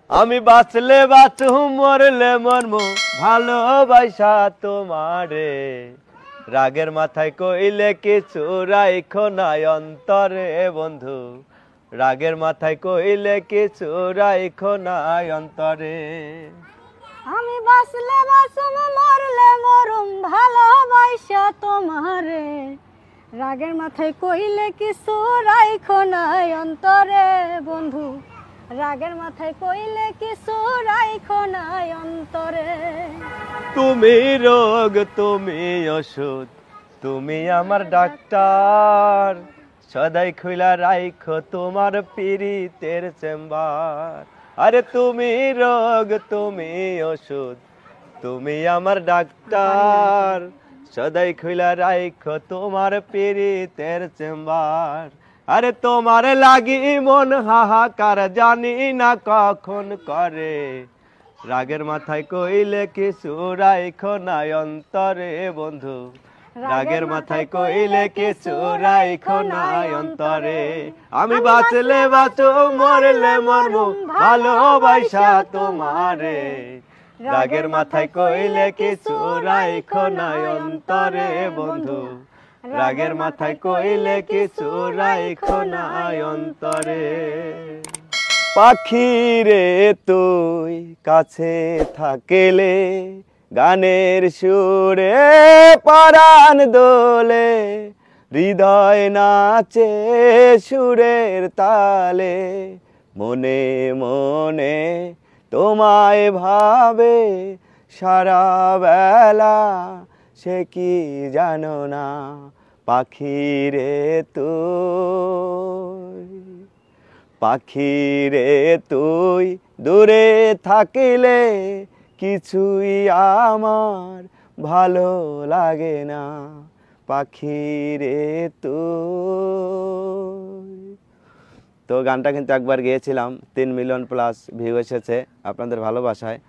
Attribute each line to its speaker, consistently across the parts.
Speaker 1: আমি বাঁচলে বাঁচু মরলে মরমু ভালোবাসা তোমারে রাগের মাথায় কইলে কিছু রাইখো নাই অন্তরে বন্ধু রাগের মাথায় কইলে কিছু রাইখো নাই অন্তরে
Speaker 2: আমি বাঁচলে বাঁচুম মরলে মরুম ভালোবাসা তোমারে রাগের মাথায় কইলে কিছু রাইখো নাই অন্তরে বন্ধু রাগের মাথায় কইলে কিছু রাইখো নাই অন্তরে
Speaker 1: তুমি রোগ তুমি ওষুধ তুমি আমার ডাক্তার সদাই খুইলা রাইখো তোমার পীড়িতের চেম্বার আরে তুমি রোগ তুমি ওষুধ তুমি আমার ডাক্তার সদাই খুইলা রাইখো তোমার পীড়িতের চেম্বার আরে তোমার লাগি মন হাহাকার জানি না কখন করে রাগের মাথায় কইলে কিছু রাইখো নাই অন্তরে বন্ধু রাগের মাথায় কইলে কিছু রাইখো নাই অন্তরে আমি বাঁচলে বাঁচো মরলে মরমু ভালোবাসা তোমারে রাগের মাথায় কইলে কিছু রাইখো নাই অন্তরে বন্ধু রাগের মাথায় কইলে কিছু রাইখো নাই অন্তরে পাখি রে তুই কাছে থাকলে গানের সুরে পরাণ দোলে হৃদয় নাচে সুরের তালে মনে মনে তোমায় ভাবে সারা বেলা সে কি জানো না পাখি রে তুই পাখি রে তুই দূরে থাকিলে কিছুই আমার ভালো লাগে না পাখি রে তুই তো গানটা কিন্তু একবার গেয়েছিলাম 3 মিলিয়ন প্লাস ভিউ এসেছে আপনাদের ভালোবাসায়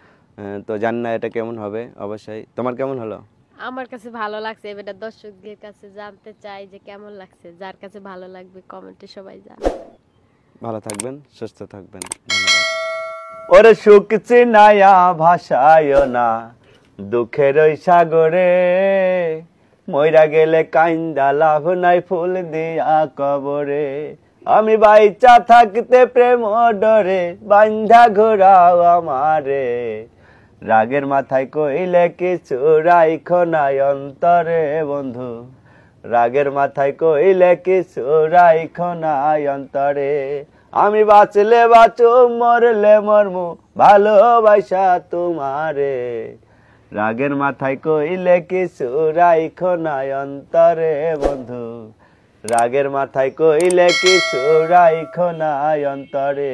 Speaker 1: তো জানি না এটা কেমন হবে অবশ্যই তোমার কেমন হলো
Speaker 3: আমার কাছে ভালো লাগছে এবারে দর্শকদের কাছে জানতে চাই যে কেমন লাগছে যার কাছে ভালো লাগবে কমেন্টে সবাই জানাবেন
Speaker 1: ভালো থাকবেন সুস্থ থাকবেন ধন্যবাদ ওরে সুখ চিনায়া ভাষায় না দুঃখের ওই সাগরে মইরা গেলে কাইন্দা লাভ নাই ফুল দিয়া কবরে আমি বাইচা থাকতে প্রেম ডরে বান্ধা ঘোরাও আমারে রাগের মাথায় কইলে কিছু রাইখো নাই অন্তরে বন্ধু রাগের মাথায় কইলে কিছু রাইখো নাই অন্তরে আমি বাঁচলে বাঁচু মরলে মরমু ভালোবাসা তোমারে রাগের মাথায় কইলে কিছু রাইখো নাই অন্তরে বন্ধু রাগের মাথায় কইলে কিছু রাইখো নাই অন্তরে